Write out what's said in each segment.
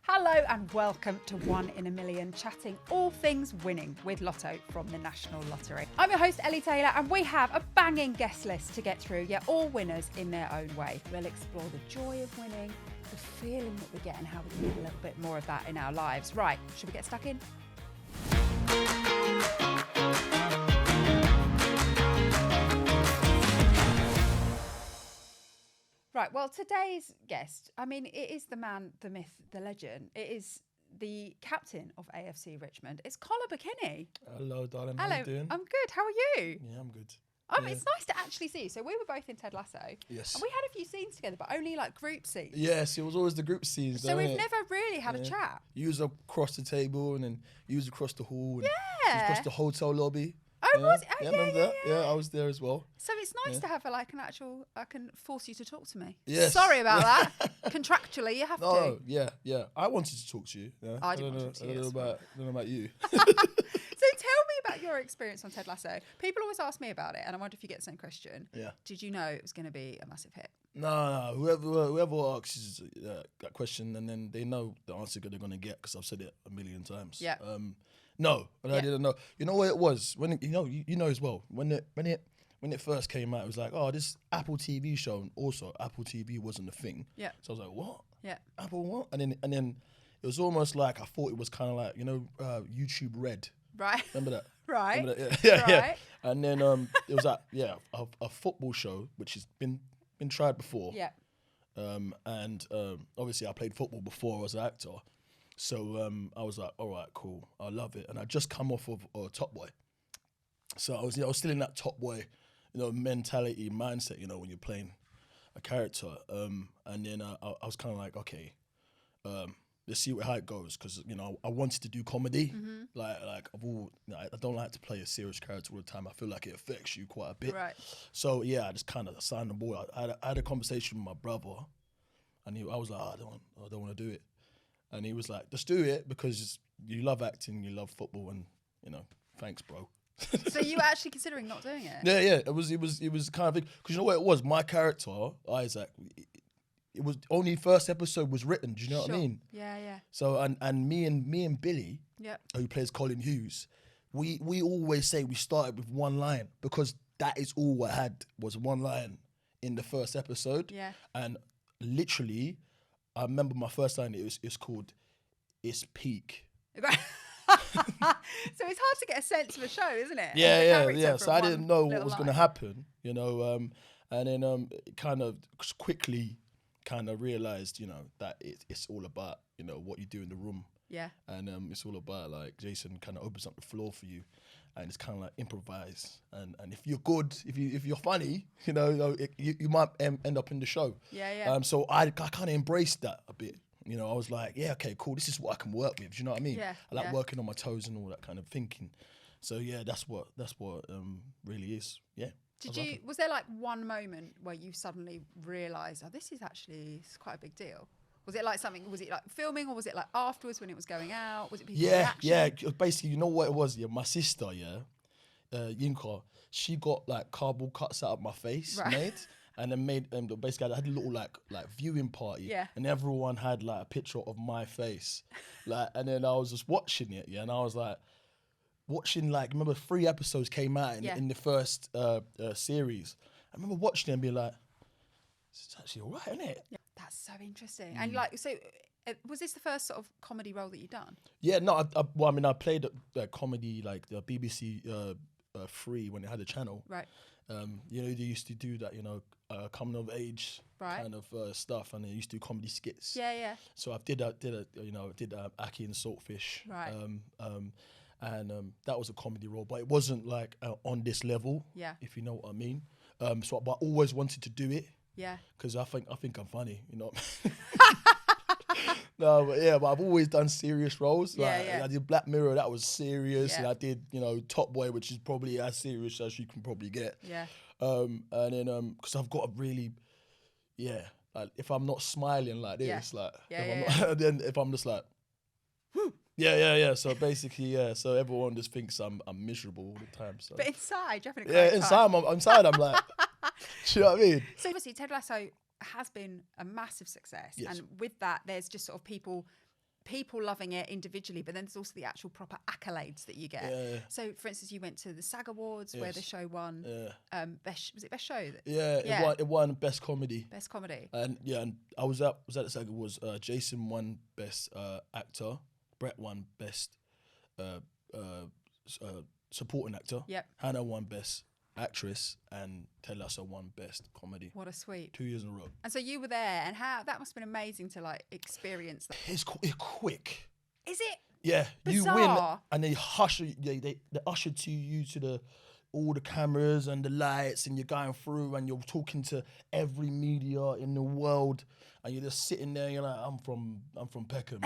Hello and welcome to One in a Million, chatting all things winning with Lotto from the National Lottery. I'm your host Ellie Taylor and we have a banging guest list to get through, all winners in their own way. We'll explore the joy of winning, the feeling that we get and how we can get a little bit more of that in our lives. Right, should we get stuck in? Right, well, today's guest, it is the man, the myth, the legend. It is the captain of AFC Richmond. It's Kola Bokinni. Hello, darling. Hello, How you doing? I'm good. How are you? Yeah, I'm good. It's nice to actually see you. So we were both in Ted Lasso. Yes. And we had a few scenes together, but only like group scenes. Yes, it was always the group scenes. So we've never really had a chat. You was across the table and then you was across the hall. And you was Yeah. across the hotel lobby. Oh, was it? Oh, yeah, yeah, remember yeah, that? yeah. Yeah, I was there as well. So it's nice to have an actual, I can force you to talk to me. Yes. Sorry about that. Contractually, you have to. No, yeah. I wanted to talk to you. Yeah. I didn't want to talk to you. I don't know about you. So tell me about your experience on Ted Lasso. People always ask me about it, and I wonder if you get the same question. Yeah. Did you know it was going to be a massive hit? No. Whoever asks that question, and then they know the answer they're going to get because I've said it a million times. Yeah. No, but I didn't know. You know what it was when you know as well when it first came out. It was like, oh, this Apple TV show, and also Apple TV wasn't a thing. Yeah. So I was like, what? Yeah. Apple what? And then it was almost like I thought it was kind of like YouTube Red. Right. Remember that? Right. Remember that? Yeah. Right. And then it was like a football show which has been tried before. Yeah. And obviously I played football before as an actor. So I was like, all right, cool, I love it. And I just come off of Top Boy. So I was still in that Top Boy, mentality, mindset, when you're playing a character. And then I was kind of like, okay, let's see how it goes. Because, I wanted to do comedy. Mm-hmm. Like I don't like to play a serious character all the time. I feel like it affects you quite a bit. Right. So, I just kind of signed the ball. I had a conversation with my brother. And I was like, I don't want to do it. And he was like, just do it because you love acting, you love football, and thanks, bro. So you were actually considering not doing it? Yeah. It was kind of, because you know what it was. My character, Isaac, it was only first episode was written. Do you know what I mean? Yeah. So and me and Billy, yeah, who plays Colin Hughes, we always say we started with one line because that is all I had was one line in the first episode. Yeah. And literally, I remember my first line. It's called "It's Peak." So it's hard to get a sense of a show, isn't it? Yeah. So I didn't know what was going to happen, and then it kind of quickly realized, that it's all about what you do in the room. Yeah. And it's all about like Jason kind of opens up the floor for you, and it's kind of like improvise. And if you're good, if you're funny, you might end up in the show. Yeah. So I kind of embraced that a bit. I was like, yeah, okay, cool. This is what I can work with. Do you know what I mean? Yeah. I like working on my toes and all that kind of thinking. So yeah, that's what really is. Yeah. Was there like one moment where you suddenly realised, this is quite a big deal? Was it like filming, or was it like afterwards when it was going out? Was it people's reaction? Yeah. Basically, you know what it was? Yeah, my sister, Yinka, she got like cardboard cuts out of my face, made. And then basically I had a little like viewing party, and everyone had like a picture of my face, and then I was just watching it, and I was like watching remember 3 episodes came out in the first series. I remember watching it and being like, it's actually alright, isn't it? Yeah, that's so interesting. And was this the first sort of comedy role that you've done? Yeah, no, I played comedy like the BBC 3 when it had a channel. Right. They used to do that, coming of age kind of stuff, and they used to do comedy skits. Yeah. So I did Aki and Saltfish. Right. And that was a comedy role, but it wasn't like on this level. Yeah. If you know what I mean. But I always wanted to do it. Yeah. Because I think I'm funny, No, but I've always done serious roles. I did Black Mirror, that was serious. Yeah. And I did, Top Boy, which is probably as serious as you can probably get. Yeah. And then, because I've got a really, like if I'm not smiling like this, then if I'm just like, yeah. So basically, so everyone just thinks I'm miserable all the time. So. But inside, you're having a great time. inside I'm like, do you know what I mean? So obviously, Ted Lasso has been a massive success, yes. and with that, there's just sort of people people loving it individually, but then there's also the actual proper accolades that you get. Yeah. So, for instance, you went to the SAG Awards where the show won. Was it Best Show? It won Best Comedy. Best Comedy. And I was at the SAG Awards. Jason won Best Actor. Brett won Best Supporting Actor. Yep. Hannah won Best Actress, and Ted Lasso won Best Comedy. What a sweet. 2 years in a row. And so you were there, and that must have been amazing to like experience that. It's quick. Is it? Yeah, Bizarre. you win, and they usher to you to all the cameras and the lights, and you're going through, and you're talking to every media in the world, and you're just sitting there, and you're like, I'm from Peckham.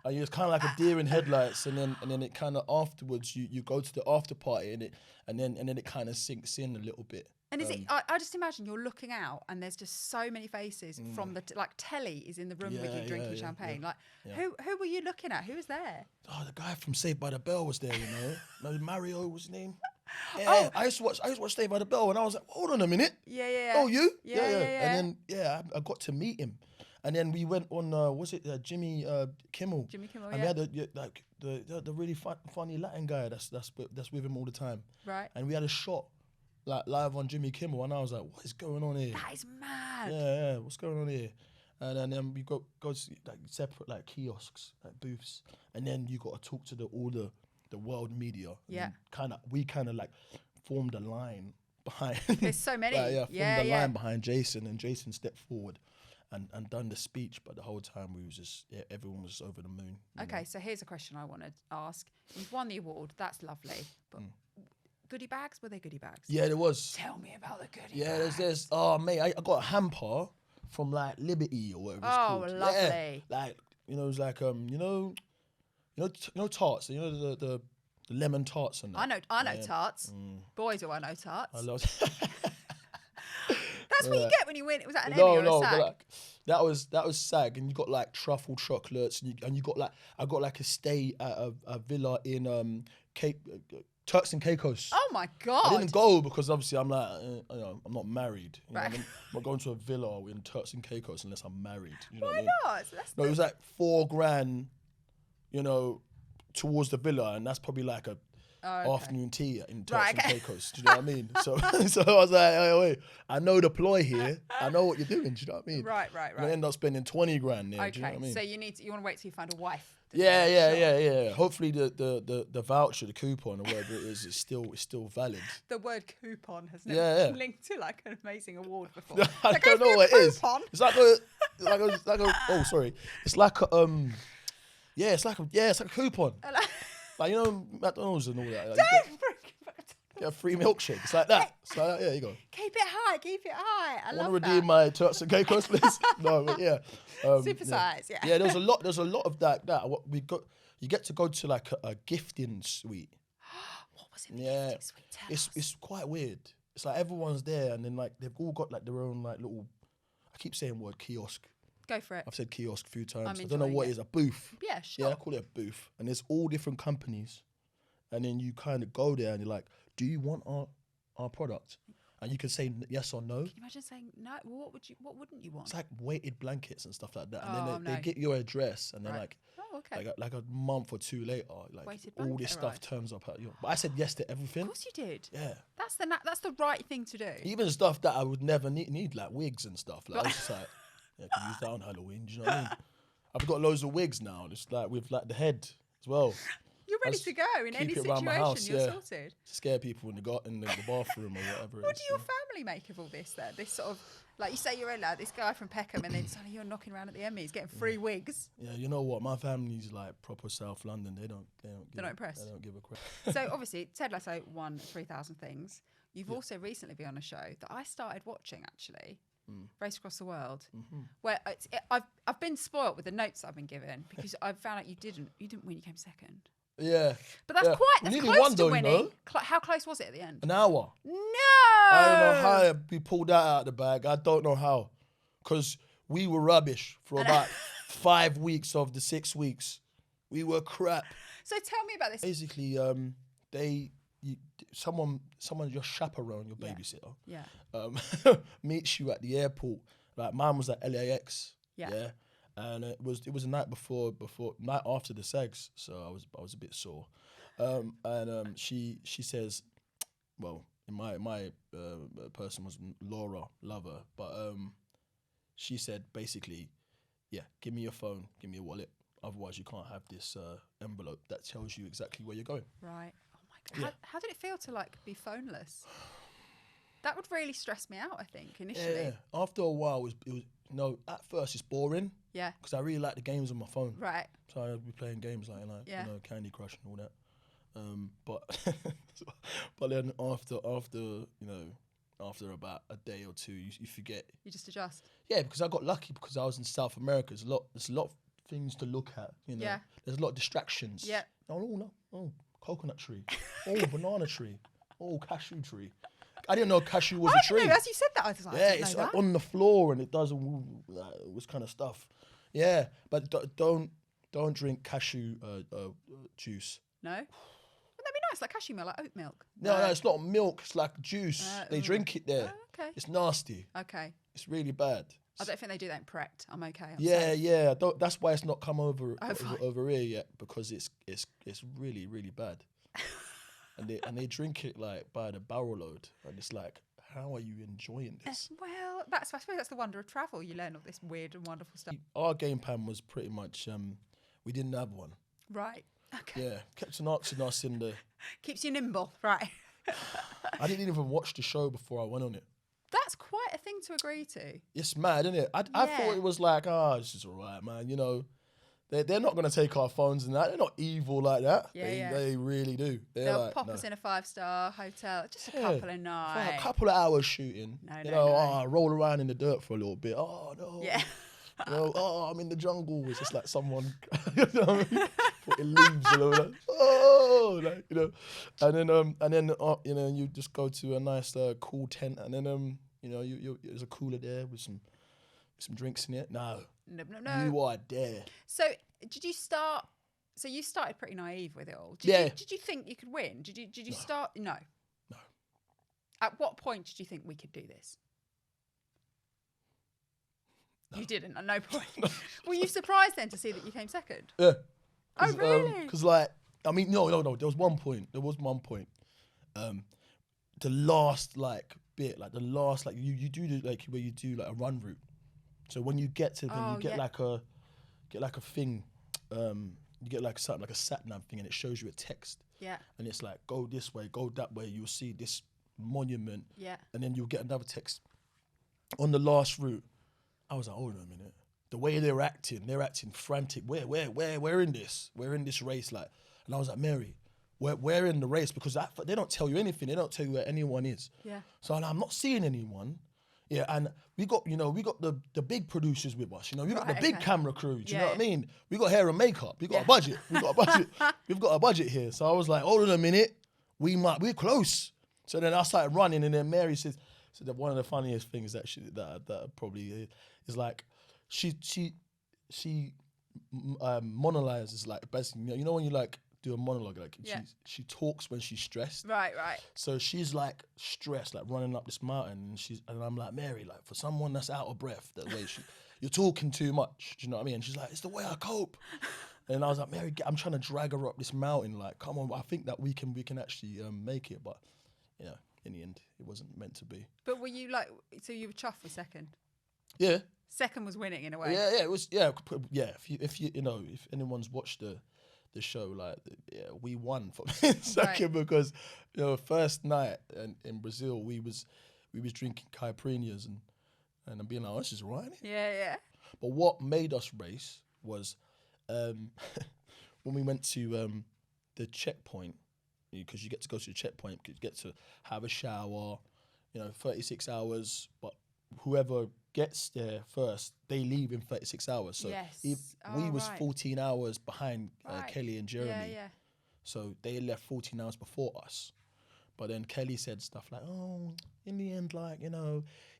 And it's kind of like a deer in headlights, and then it kind of afterwards you go to the after party, and then it kind of sinks in a little bit. And is it? I just imagine you're looking out, and there's just so many faces from the like Telly is in the room with you drinking champagne. Who were you looking at? Who was there? Oh, the guy from Saved by the Bell was there. Maybe Mario was his name. Yeah, I used to watch Saved by the Bell, and I was like, hold on a minute. Yeah. Oh, you? Yeah. And then I got to meet him. And then we went on, Jimmy Kimmel? Jimmy Kimmel, and we had the really funny Latin guy that's with him all the time. Right. And we had a shot, like live on Jimmy Kimmel, and I was like, what is going on here? That is mad. Yeah, what's going on here? And then we go to like separate like kiosks, like booths, and then you got to talk to all the world media. Yeah. We kind of like formed a line behind. There's so many. Formed a line behind Jason, and Jason stepped forward. And done the speech, but the whole time everyone was over the moon. Okay, so here's a question I want to ask. You've won the award, that's lovely, but goodie bags? Were they goodie bags? Yeah, there was. Tell me about the goodie bags. Yeah, there's. Oh mate, I got a hamper from like Liberty or whatever it's called. Oh, lovely. Yeah, like it was like tarts. The lemon tarts and that. I know tarts. Boys do I know tarts. I love. That's what you get when you win. Was that an Emmy or a SAG? But that was SAG, and you got like truffle chocolates, and you got like I got like a stay at a villa in Turks and Caicos. Oh my God! I didn't go because obviously I'm like I'm not married. Right. I'm not going to a villa in Turks and Caicos unless I'm married. You know Why what I mean? not? No, it was like $4,000, towards the villa, and that's probably like a afternoon tea in Turks and Caicos. Do you know what I mean? So I was like, hey, wait, I know the ploy here. I know what you're doing. Do you know what I mean? Right. I end up spending $20,000 there. Okay, do you know what I mean? so you want to wait till you find a wife. Yeah. Hopefully the voucher, the coupon or whatever it is still valid. The word coupon has never been linked to like an amazing award before. I don't know what it is. It's like a oh sorry. It's like a it's like a coupon. Like McDonald's and all that. Get a free milkshake. It's like that. So yeah, you go. Keep it high. I love that. Want to redeem my Turks and Caicos, please? No, but yeah. Super size, yeah. Yeah, there's a lot of that. What we got, you get to go to like a gifting suite. What was it? Yeah, gifting suite? It's quite weird. It's like everyone's there, and then like they've all got like their own like little. I keep saying the word kiosk. Go for it. I've said kiosk a few times. I don't know what it is. A booth. Yeah, sure. Yeah, I call it a booth, and there's all different companies, and then you kind of go there, and you're like, do you want our product? And you can say yes or no. Can you imagine saying no? Well, what wouldn't you want? It's like weighted blankets and stuff like that. And then they get your address, and then like a month or two later, like all this stuff turns up at you. But I said yes to everything. Of course you did. Yeah. That's the right thing to do. Even stuff that I would never need like wigs and stuff. Like I was just like, I can use that on Halloween. Do you know what I mean? I've got loads of wigs now. Just like with like the head as well. You're ready to go in any situation. You're sorted. Scare people in the bathroom or whatever. What do your family make of all this then? This sort of, like you say, you're in this guy from Peckham, and then suddenly you're knocking around at the Emmys, getting free wigs. Yeah, you know what? My family's like proper South London. They're not impressed. They don't give a crap. So obviously, Ted Lasso won 3,000 Things. You've also recently been on a show that I started watching actually. Race Across the World, where I've been spoilt with the notes I've been given because I found out you didn't win, you came second. Yeah, but that's close to winning. How close was it at the end? An hour. No, I don't know how we pulled that out of the bag. I don't know how, because we were rubbish for about 5 weeks of the 6 weeks. We were crap. So tell me about this. Basically, someone your chaperone, your babysitter, meets you at the airport. Like mine was at LAX. Yeah. and it was the night before night after the segs, so I was a bit sore, and she says, well, in my person was Laura Lover, but she said basically, yeah, give me your phone, give me your wallet, otherwise you can't have this envelope that tells you exactly where you're going. Right. Oh my God. Yeah. How did it feel to like be phoneless? That would really stress me out, I think, initially. Yeah. After a while, it was at first it's boring. Yeah. Because I really like the games on my phone. Right. So I'd be playing games like Yeah. Candy Crush and all that. But but then after about a day or two, you forget. You just adjust. Yeah, because I got lucky because I was in South America. There's a lot of things to look at. Yeah. There's a lot of distractions. Yeah. Oh, coconut tree. Oh, banana tree. Oh, cashew tree. I didn't know cashew was I a tree. didn't know, as you said that, I was like, Yeah, I didn't it's know like that. on the floor and it does all this kind of stuff. Yeah, but don't drink cashew juice. No? Wouldn't that be nice? Like cashew milk, like oat milk? No, it's not milk. It's like juice. They drink it there. Oh, okay. It's nasty. Okay. It's really bad. I don't think they do that in Pret. I'm okay. I'm Yeah, safe. yeah. That's why it's not come over fine. over here yet, because it's really, really bad. and they drink it like by the barrel load, and it's like, how are you enjoying this? Well, I suppose that's the wonder of travel. You learn all this weird and wonderful stuff. Our game plan was pretty much we didn't have one. Right. Okay. Yeah, kept on asking us in the. Keeps you nimble, right? I didn't even watch the show before I went on it. That's quite a thing to agree to. It's mad, isn't it? I thought it was like, this is all right, man. They're not going to take our phones and that. They're not evil like that. Yeah, they really do. They'll like, pop us in a 5-star hotel, just a couple of for nights. a couple of hours shooting. No. Roll around in the dirt for a little bit. Oh, no. Yeah. I'm in the jungle. It's just like someone putting leaves all over. Oh, and then you just go to a nice cool tent, and then there's a cooler there with some drinks in it. No. You are there. So did you start? So you started pretty naive with it all. Did you think you could win? Did you start? No. No. At what point did you think we could do this? No. You didn't. At no point. Were you surprised then to see that you came second? Yeah. Oh really? Because no. There was one point. The last bit, the last you do where you do a run route. So when you get to them, you get like a thing, you get something like a sat nav thing, and it shows you a text. Yeah. And it's like, go this way, go that way. You'll see this monument. Yeah. And then you'll get another text. On the last route, I was like, hold on a minute. The way they're acting frantic. We're in this. We're in this race, And I was like, Mary, we're in the race, because they don't tell you anything. They don't tell you where anyone is. Yeah. So I'm not seeing anyone. Yeah, and we got the big producers with us. We got the big camera crew. Do you know what I mean? We got hair and makeup. We got a budget. We've got a budget here. So I was like, hold on a minute, we're close. So then I started running, and then Mary says, so that one of the funniest things that probably is like, she monologues basically. You know when you do a monologue, she talks when she's stressed. Right. So she's stressed, running up this mountain, and I'm like, Mary, for someone that's out of breath, that way you're talking too much. Do you know what I mean? And she's like, it's the way I cope. And I was like, Mary, I'm trying to drag her up this mountain. Come on, I think that we can actually make it, but in the end, it wasn't meant to be. But were you so you were chuffed with second? Yeah. Second was winning in a way. Yeah, it was. Yeah. If anyone's watched the show, we won for second, because first night in Brazil we was drinking caipirinhas and I'm being like, this is right. Yeah. But what made us race was when we went to the checkpoint, because you get to go to the checkpoint, you get to have a shower, 36 hours, but whoever gets there first, they leave in 36 hours. So we was 14 hours behind Kelly and Jeremy. Yeah. So they left 14 hours before us. But then Kelly said stuff like, in the end,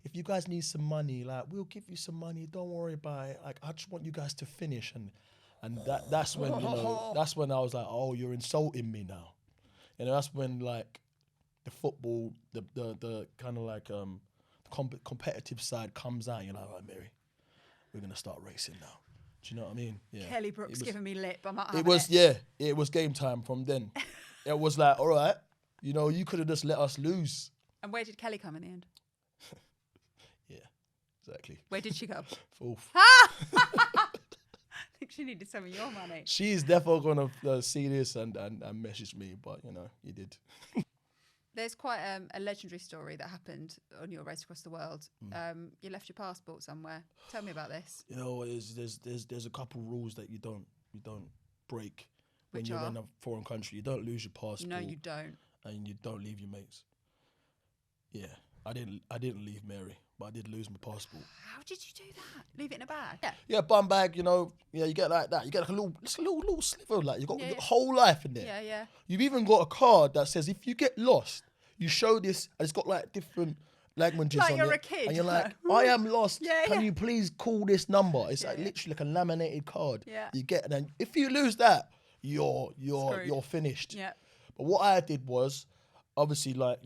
if you guys need some money, we'll give you some money. Don't worry about it. I just want you guys to finish. And that's when, that's when I was like, oh, you're insulting me now. And that's when the football, the kind of competitive side comes out. You're like, all right, Mary, we're going to start racing now. Do you know what I mean? Yeah. Kelly Brook's giving me lip. I'm not It having was, it. yeah, it was game time from then. It was like, all right, you know, you could have just let us lose. And where did Kelly come in the end? Yeah, exactly. Where did she go? Fourth. I think she needed some of your money. She's definitely going to see this and message me, but, you know, you did. There's quite a legendary story that happened on your race across the world. You left your passport somewhere. Tell me about this. You know, there's a couple rules that you don't break when you're in a foreign country. You don't lose your passport. No, you don't. And you don't leave your mates. Yeah, I didn't leave Mary, but I did lose my passport. How did you do that? Leave it in a bag? Yeah. Yeah, bum bag. You know, yeah, you get like that. You get like a little sliver, like you got your whole life in there. Yeah, yeah. You've even got a card that says if you get lost, you show this, and it's got like different languages like on you're it. a kid. And you're like, I am lost. Yeah, Can yeah. you please call this number? It's like literally like a laminated card. Yeah. You get, and then if you lose that, you're Screwed. finished. Yeah. But what I did was, obviously, like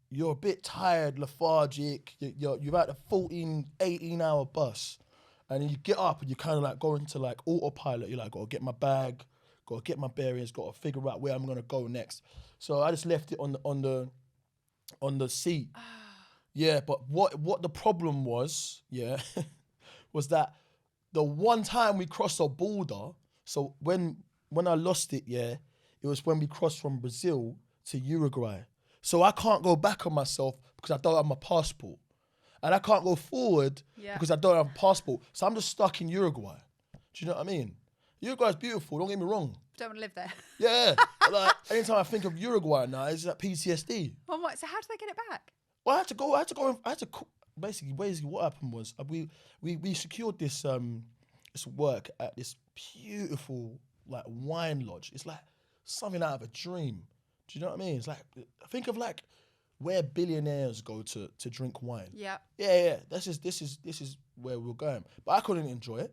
you're a bit tired, lethargic. You've had a 14, 18-hour bus, and then you get up and you kind of like go into like autopilot. You're like, got to get my bag, got to get my bearings, got to figure out where I'm gonna go next. So I just left it on the seat. Yeah, but what the problem was, yeah, was that the one time we crossed a border. So when I lost it, yeah, it was when we crossed from Brazil to Uruguay. So I can't go back on myself because I don't have my passport. And I can't go forward because I don't have a passport. So I'm just stuck in Uruguay. Do you know what I mean? Uruguay's beautiful, don't get me wrong. Don't want to live there. Yeah. Like, anytime I think of Uruguay now, it's like PTSD. Oh my, so how did they get it back? Well, basically what happened was we secured this work at this beautiful like wine lodge. It's like something out of a dream. Do you know what I mean? It's like, think of like where billionaires go to drink wine. Yeah. Yeah. This is where we're going. But I couldn't enjoy it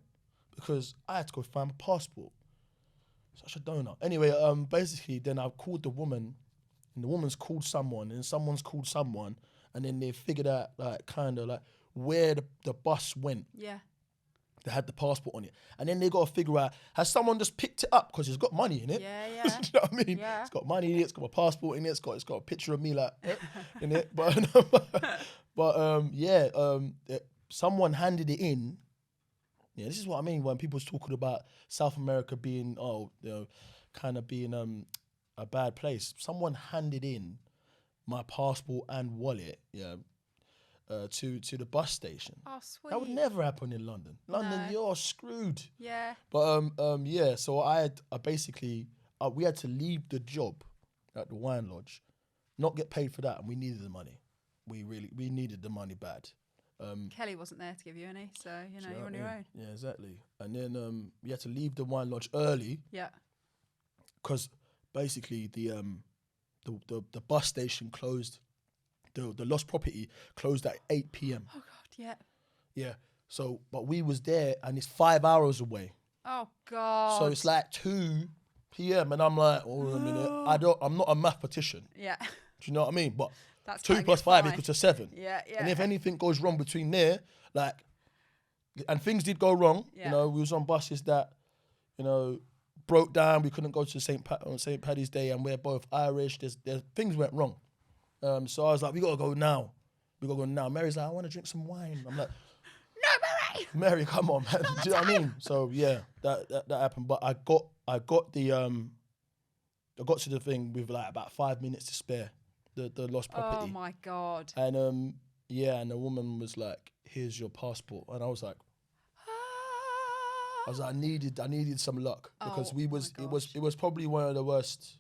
because I had to go find my passport. Such a donut. Anyway, basically then I called the woman, and the woman's called someone, and someone's called someone, and then they figured out like kind of like where the bus went. Yeah. They had the passport on it. And then they got to figure out, has someone just picked it up because it's got money in it? Yeah, Do yeah. you know what I mean? Yeah. It's got money in it, it's got my passport in it, it's got a picture of me like in it. But someone handed it in. Yeah, this is what I mean when people's talking about South America being, kind of being a bad place. Someone handed in my passport and wallet, to the bus station. Oh, sweet. That would never happen in London. London, No. you're screwed. Yeah. But so we had to leave the job at the wine lodge, not get paid for that, and we needed the money. We needed the money bad. Kelly wasn't there to give you any, so Do you're know on what your I mean? own. Yeah, exactly. And then we had to leave the wine lodge early Yeah. because basically the bus station closed. The lost property closed at 8 p.m. Oh God, yeah. Yeah. So, but we was there, and it's 5 hours away. Oh God. So it's like 2 p.m. and I'm like, hold on a minute. I'm not a mathematician. Yeah. Do you know what I mean? But That's 2 plus 5 equals to 7. Yeah, yeah. And if anything goes wrong between there, like, and things did go wrong. Yeah. You know, we was on buses that, broke down. We couldn't go to St. Paddy's Day, and we're both Irish. There's things went wrong. So I was like, we gotta go now. Mary's like, I want to drink some wine. I'm like, No, Mary. Mary, come on, man. Do you know what I mean? So yeah, that happened. But I got to the thing with like about 5 minutes to spare. The lost property. Oh my God. And and the woman was like, here's your passport. And I was like, I needed some luck because Oh, it was probably one of the worst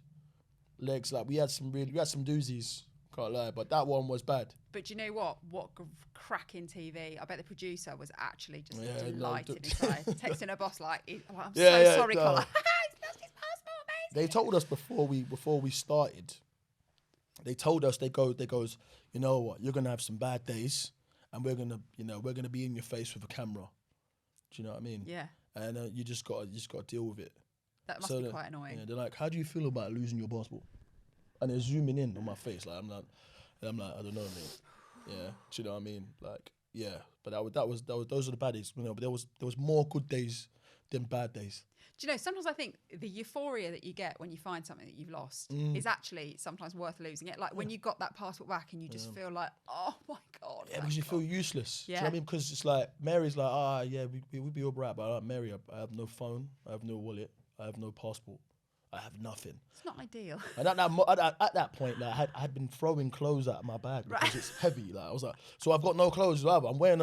legs. Like we had some doozies, can't lie, but that one was bad. But you know what? Cracking TV. I bet the producer was actually just Yeah, delighted inside, texting her boss like, I'm Yeah, so sorry, no. Kola. He's lost his passport, amazing. They told us before we started. They told us, they goes, you know what, you're gonna have some bad days, and we're gonna be in your face with a camera. Do you know what I mean? Yeah. And you just gotta deal with it. That must be quite annoying. Yeah, they're like, how do you feel about losing your passport? And they're zooming in on my face, like I'm like, I don't know, mate. Yeah, do you know what I mean? Like, yeah. But that was those are the bad days. But there was more good days them bad days. Do you know, sometimes I think the euphoria that you get when you find something that you've lost is actually sometimes worth losing it. Like when you got that passport back and you just feel like, oh my God. Yeah, because you feel useless. Yeah. Do you know what I mean? Because it's like, Mary's like, yeah, we'll be all right. But like, Mary, I have no phone. I have no wallet. I have no passport. I have nothing. It's not ideal. And at that point, like, I had been throwing clothes out of my bag because it's heavy. Like I was like, so I've got no clothes either. I'm wearing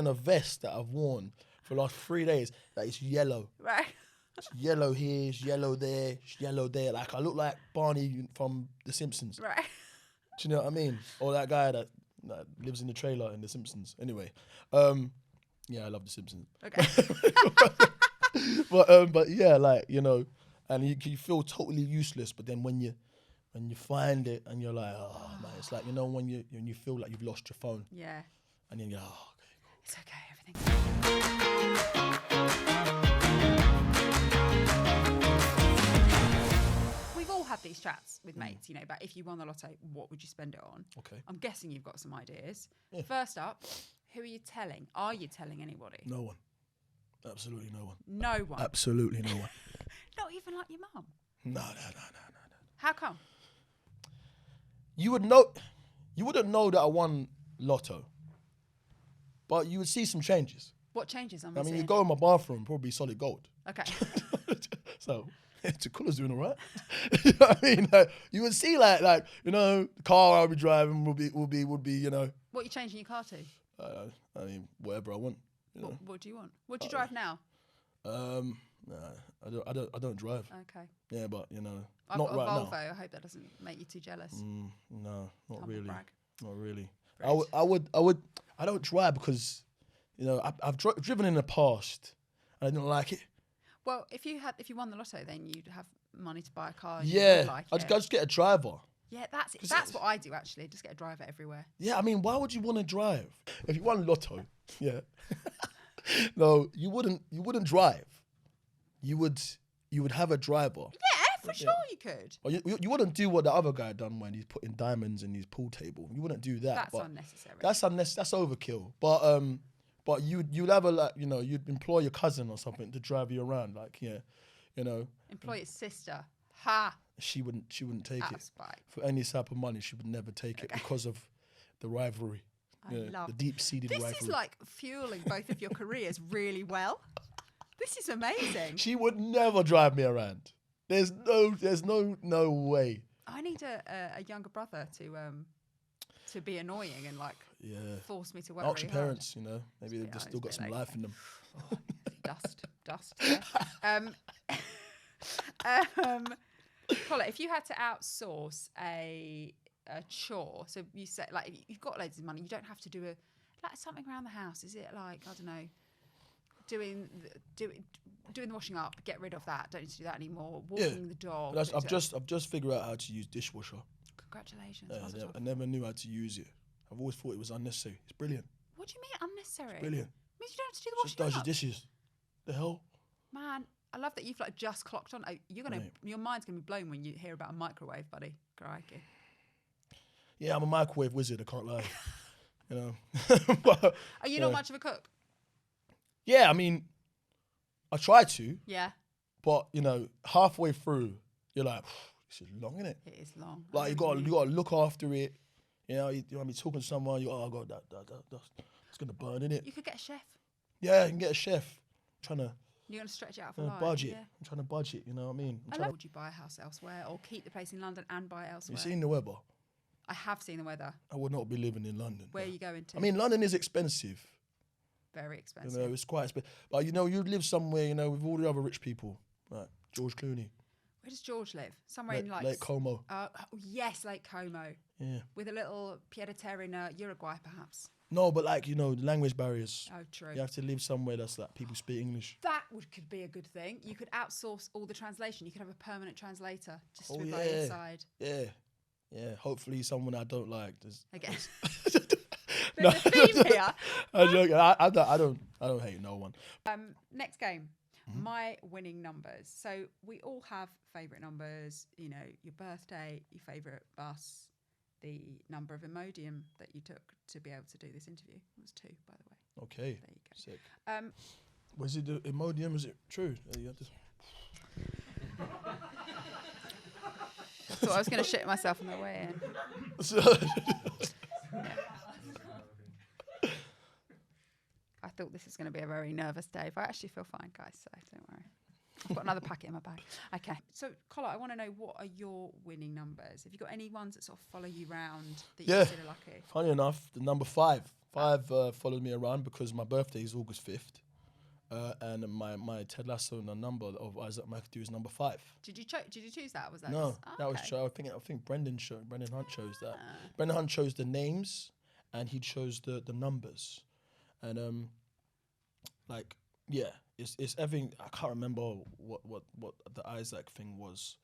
a vest that I've worn for the last 3 days that is yellow. Right. It's yellow here, it's yellow there, it's yellow there. Like I look like Barney from The Simpsons. Right. Do you know what I mean? Or that guy that lives in the trailer in The Simpsons. Anyway, yeah, I love The Simpsons. Okay. but yeah, like, you know, and you feel totally useless. But then when you find it and you're like, oh man, it's like, you know, when you feel like you've lost your phone. Yeah. And then you're, oh, okay, cool. It's okay, everything's We've all had these chats with mates, you know, about if you won the lotto, what would you spend it on? Okay. I'm guessing you've got some ideas. Yeah. First up, who are you telling? Are you telling anybody? No one. Absolutely no one. No one. Absolutely no one. Not even like your mum. No. How come? You wouldn't know that I won Lotto, but you would see some changes. What changes? I mean, you go in my bathroom, probably solid gold. Okay. So, Kola's doing all right. You know what I mean? Like, you would see like, you know, the car I'll be driving would be, you know. What are you changing your car to? I mean, whatever I want. You know? What do you want? What do you drive now? Nah, I don't drive. Okay. Yeah, but you know, I've not got a right Volvo. now. I hope that doesn't make you too jealous. No, not Humble really. brag. Not really. Great. I don't drive because, you know, I've driven in the past and I didn't like it. Well, if you won the lotto, then you'd have money to buy a car. And Yeah, you'd like I just get a driver. Yeah, that's what I do actually. Just get a driver everywhere. Yeah, I mean, why would you want to drive if you won Lotto? Yeah, no, you wouldn't drive. You would have a driver. Yeah, for sure you could. Or you wouldn't do what the other guy done when he's putting diamonds in his pool table. You wouldn't do that. That's unnecessary. That's overkill. But you'd have you'd employ your cousin or something to drive you around. Like, yeah, you know. Employ your sister. Ha. She wouldn't take it Spite. for any type of money. She would never take it because of the rivalry. The deep-seated rivalry. This is like fueling both of your careers really well. This is amazing. She would never drive me around. There's no way. I need a younger brother to be annoying and like force me to work. Ask really your parents, you know, maybe they've hard. just still got some life in them. Oh, dust. Yeah. Kola, if you had to outsource a chore, so you say like you've got loads of money, you don't have to do something around the house. Is it like, I don't know, doing the washing up, get rid of that, don't need to do that anymore, walking the dog? I've just figured out how to use dishwasher. Congratulations. I never knew how to use it. I've always thought it was unnecessary. It's brilliant. What do you mean unnecessary? It's brilliant. It means you don't have to do the Just washing does up. your dishes. The hell? Man, I love that you've like just clocked on. Oh, your mind's gonna be blown when you hear about a microwave, buddy. Crikey. Yeah, I'm a microwave wizard. I can't lie. You know. Are you not much of a cook? Yeah, I mean, I try to. Yeah. But you know, halfway through, you're like, this is long, isn't it? It is long. Like you got to look after it. You know, you want to be talking to someone. Oh God, that's gonna burn, innit? You could get a chef. Yeah, you can get a chef. You're gonna stretch it out for life. Budget. Yeah. I'm trying to budget. You know what I mean? Would you buy a house elsewhere or keep the place in London and buy it elsewhere? You seen the weather? I have seen the weather. I would not be living in London. Where are you going to? I mean, London is expensive. Very expensive. You know, it's quite expensive. But you know, you live somewhere, you know, with all the other rich people, like George Clooney. Where does George live? Somewhere in like Lake Como. Yes, Lake Como. Yeah. With a little pied-à-terre in Uruguay, perhaps. No, but like, you know, the language barriers. Oh, true. You have to live somewhere that's like people speak English. That could be a good thing. You could outsource all the translation. You could have a permanent translator just to be by your side. Yeah. Yeah. Hopefully someone I don't like. I guess. No, There's a theme here. I'm joking. I don't hate no one. Next game. My winning numbers. So we all have favourite numbers. You know, your birthday, your favourite bus, the number of Imodium that you took to be able to do this interview. It was 2, by the way. Okay. There you go. Sick. Was it the Imodium? Was it true? You had to... I thought I was going to shit myself on the way in. I thought this was going to be a very nervous day, but I actually feel fine, guys, so don't worry. I've got another packet in my bag. Okay. So, Kola, I want to know, what are your winning numbers? Have you got any ones that sort of follow you around that you consider lucky? Funny enough, the number 5. 5 followed me around because my birthday is August 5th. And my Ted Lasso and the number of Isaac McAdoo is number 5. Did you choose that? Or was that No, that okay. was I think Brendan Hunt chose that. Brendan Hunt chose the names, and he chose the numbers, and it's everything. I can't remember what the Isaac thing was,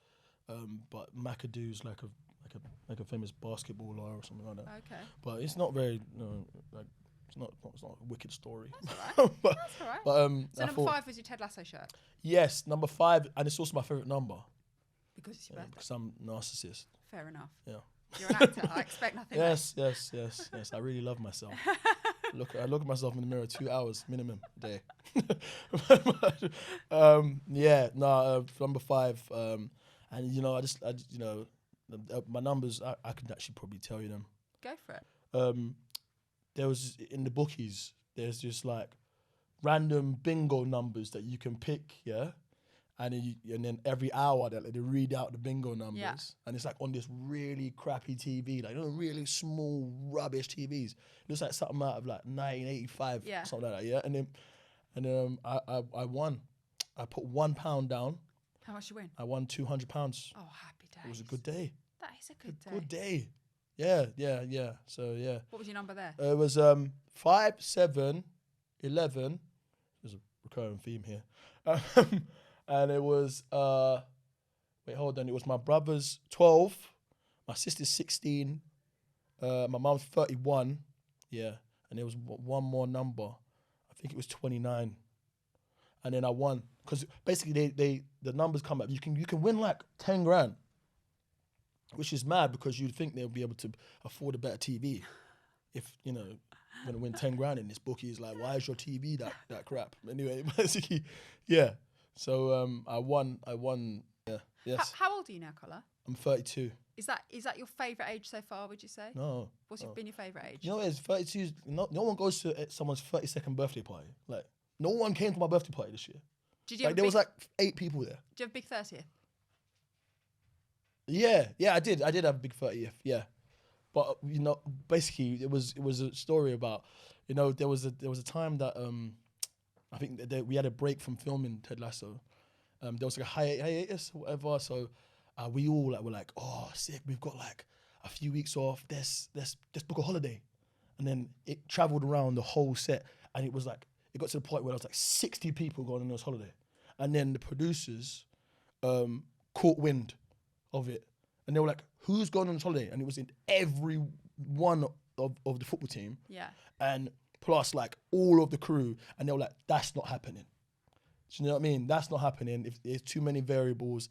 but McAdoo's like a famous basketballer or something like that. Okay. But it's not very it's not a wicked story. That's all right. But, That's all right. But, so number 5 was your Ted Lasso shirt? Yes, number 5, and it's also my favourite number. Because it's your birthday? Because I'm narcissist. Fair enough. Yeah. You're an actor. I expect nothing less. Yes. I really love myself. I look at myself in the mirror 2 hours minimum a day. Number 5. And my numbers. I could actually probably tell you them. Go for it. There was in the bookies. There's just like random bingo numbers that you can pick, yeah. And then every hour they read out the bingo numbers, and it's like on this really crappy TV, like really small rubbish TVs. It looks like something out of like 1985, something like that. Yeah, and then I won. I put £1 down. How much you win? I won £200. Oh, happy days! It was a good day. That is a good day. Good day. Yeah. So yeah. What was your number there? It was 5, 7, 11. There's a recurring theme here. And it was, it was my brother's 12, my sister's 16, my mum's 31, and there was one more number. I think it was 29. And then I won. Because basically the numbers come up. You can win like 10 grand, which is mad because you'd think they'll be able to afford a better TV. If, you're going to win 10 grand in this bookie, is like, why is your TV that crap? Anyway, basically, yeah. So I won. Yeah. Yes. How old are you now, Kola? I'm 32. Is that your favourite age so far? Would you say? No. What's been your favourite age? You know, it's 32. No one goes to someone's 32nd birthday party. Like, no one came to my birthday party this year. Did you? There was like 8 people there. Did you have a big 30th? Yeah, I did. I did have a big 30th. Yeah, but basically, it was a story about, there was a time that I think that we had a break from filming Ted Lasso. There was like a hiatus or whatever. So we all were like, oh, sick. We've got like a few weeks off. Let's book a holiday. And then it travelled around the whole set, and it got to the point where there was like 60 people going on this holiday, and then the producers caught wind of it, and they were like, "Who's going on this holiday?" And it was in every one of the football team. Yeah. And plus like all of the crew, and they were like, that's not happening. Do you know what I mean? That's not happening. If there's too many variables,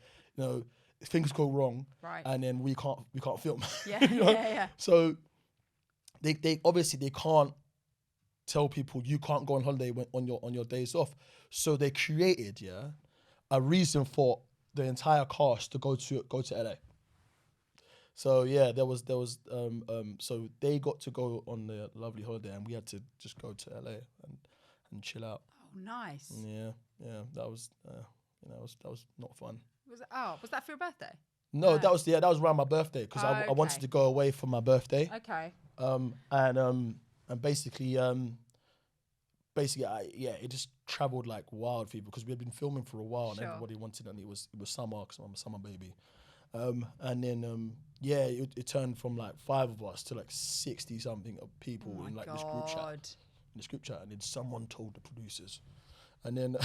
things go wrong, right? And then we can't film. Yeah, yeah. So they obviously they can't tell people you can't go on holiday on your days off. So they created a reason for the entire cast to go to LA. So yeah, there was so they got to go on the lovely holiday, and we had to just go to LA and chill out. Oh, nice. Yeah, that was that was not fun. Was that for your birthday? No, that was around my birthday because I wanted to go away for my birthday. Okay. And basically it just travelled like wild for people because we had been filming for a while and everybody wanted, and it was summer because I'm a summer baby. And then it turned from like 5 of us to like 60 something of people in like this group chat. And then someone told the producers, and then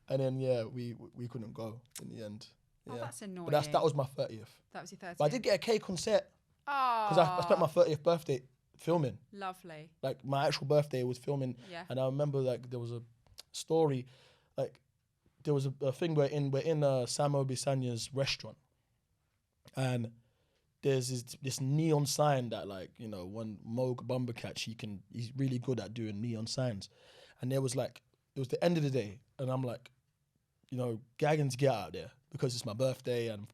we couldn't go in the end. Yeah. Oh, that's annoying. But that was my 30th. That was your 30th. But I did get a cake on set. Oh. Because I spent my 30th birthday filming. Lovely. Like my actual birthday was filming. Yeah. And I remember like there was a story, like there was a thing we're in Samo Bisanya's restaurant, and there's this neon sign that when Moog Bumbercatch, he's really good at doing neon signs, and there was like it was the end of the day, and I'm like, you know, gagging to get out there because it's my birthday and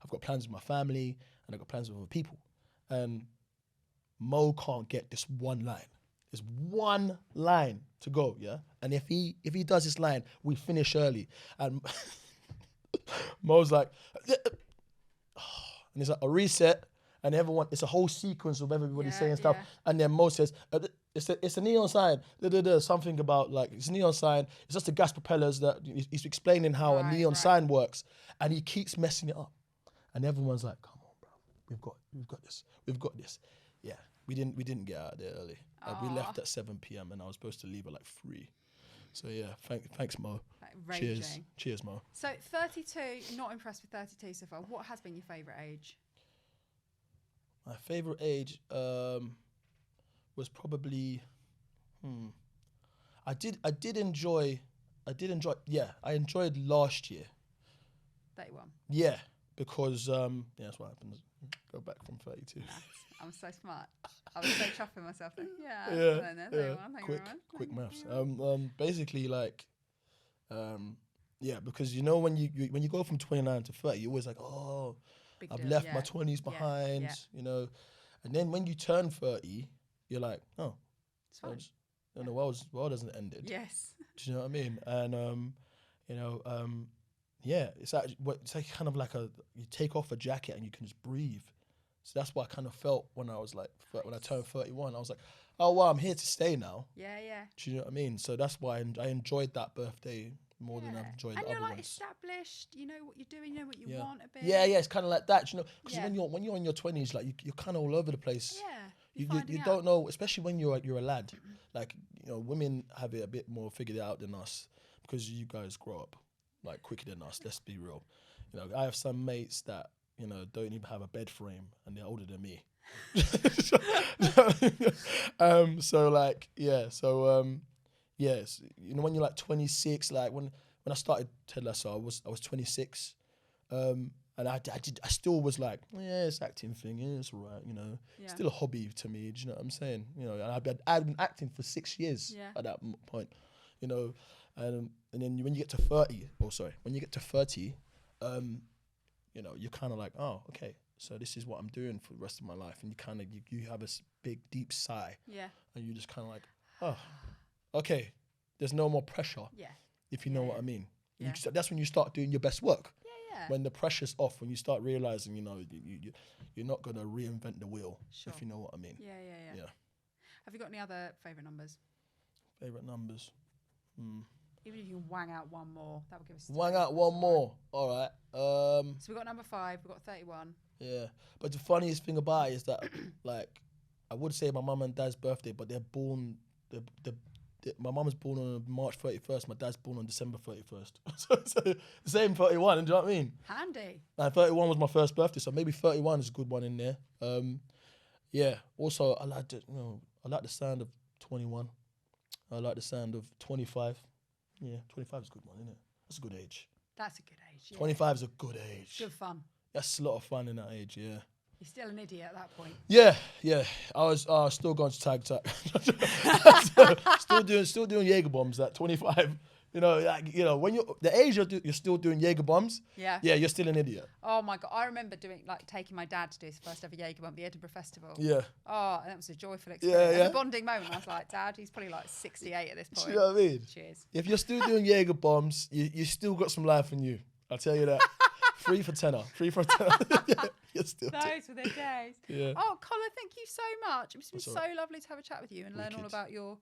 I've got plans with my family and I've got plans with other people. And Mo can't get this one line. There's one line to go, yeah? And if he does this line, we finish early. And Mo's like, and it's like a reset, and everyone, it's a whole sequence of everybody saying stuff. And then Mo says, it's a neon sign, something about like, it's a neon sign, it's just the gas propellers that he's explaining how a neon sign works. And he keeps messing it up. And everyone's like, come on, bro, we've got this. Yeah, we didn't get out there early. We left at 7 p.m. and I was supposed to leave at like 3. So yeah, thanks Mo. Raging. Cheers Mo. So 32, not impressed with 32 so far. What has been your favourite age? My favourite age was probably, I enjoyed last year. 31. Yeah, because that's what happens. Go back from 32. Nice. I'm so smart. I was so chuffing myself. Then. Yeah. 31. Quick maths. Basically, like, because you know when you go from 29 to 30, you're always like, oh, Big I've deal, left my 20s behind, you know, and then when you turn 30, you're like, oh, it's fine. The world hasn't ended. Yes. Do you know what I mean? And it's actually it's like kind of like you take off a jacket and you can just breathe. So that's what I kind of felt when I was like, when I turned 31. I was like, oh, wow, I'm here to stay now. Yeah. Do you know what I mean? So that's why I enjoyed that birthday more than I've enjoyed the other ones. And you're like established, you know what you're doing, you know what you want a bit. Yeah, it's kind of like that, you know, because when you're in your 20s, like you're kind of all over the place. Yeah. You don't know, especially when you're a lad. Like, you know, women have it a bit more figured out than us because you guys grow up like quicker than us. Let's be real. You know, I have some mates that, you know, don't even have a bed frame and they're older than me. Yes, you know, when you're like 26, like when I started Ted Lasso, I was 26, and I still was like, it's acting thing, it's all right, you know, still a hobby to me. Do you know what I'm saying? You know, and I'd been acting for 6 years at that point, you know, and then when you get to 30, you know, you're kind of like, oh, okay, so this is what I'm doing for the rest of my life, and you kind of you have a big deep sigh, and you just kind of like, oh, okay, there's no more pressure, if you know what I mean. That's when you start doing your best work. When the pressure's off, when you start realizing, you know, you're not gonna reinvent the wheel, if you know what I mean. Yeah. Have you got any other favourite numbers? Favourite numbers. Even if you can wang out one more, that would give us. Wang out one more. All right. So we got number 5. We got 31. Yeah, but the funniest thing about it is that, like, I would say my mum and dad's birthday, but they're born. My mum was born on March 31st. My dad's born on December 31st. so the same 31. Do you know what I mean? Handy. And 31 was my first birthday, so maybe 31 is a good one in there. Also, I like the sound of 21. I like the sound of 25. Yeah, 25 is a good one, isn't it? That's a good age. That's a good age. Yeah. 25 is a good age. Good fun. That's a lot of fun in that age, yeah. You're still an idiot at that point. Yeah. I was still going to tag. still doing Jaeger bombs at 25. You know, when you're the age you're still doing Jaeger bombs. Yeah, you're still an idiot. Oh my God, I remember taking my dad to do his first ever Jaeger bomb, the Edinburgh Festival. Yeah. Oh, and that was a joyful experience. Yeah. It was a bonding moment. I was like, Dad, he's probably like 68 at this point. Do you know what I mean? Cheers. If you're still doing Jaeger bombs, you still got some life in you. I'll tell you that. 3 for tenner. You're still. Those were the days. Yeah. Oh, Kola, thank you so much. It's been so lovely to have a chat with you and learn all about your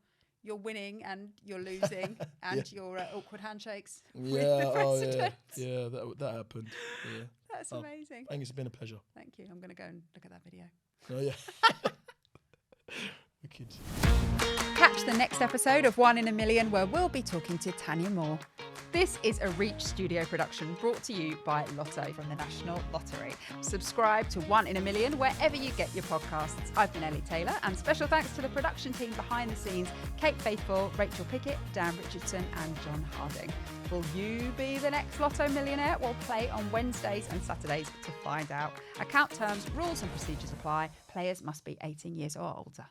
winning and your losing and your awkward handshakes with the president. Yeah, that happened. Yeah. That's amazing. I think it's been a pleasure. Thank you. I'm going to go and look at that video. Oh, yeah. Wicked. Catch the next episode of 1 in a Million where we'll be talking to Tanya Moore. This is a Reach Studio production brought to you by Lotto from the National Lottery. Subscribe to 1 in a Million wherever you get your podcasts. I've been Ellie Taylor, and special thanks to the production team behind the scenes, Kate Faithful, Rachel Pickett, Dan Richardson and John Harding. Will you be the next Lotto millionaire? We'll play on Wednesdays and Saturdays to find out. Account terms, rules and procedures apply. Players must be 18 years or older.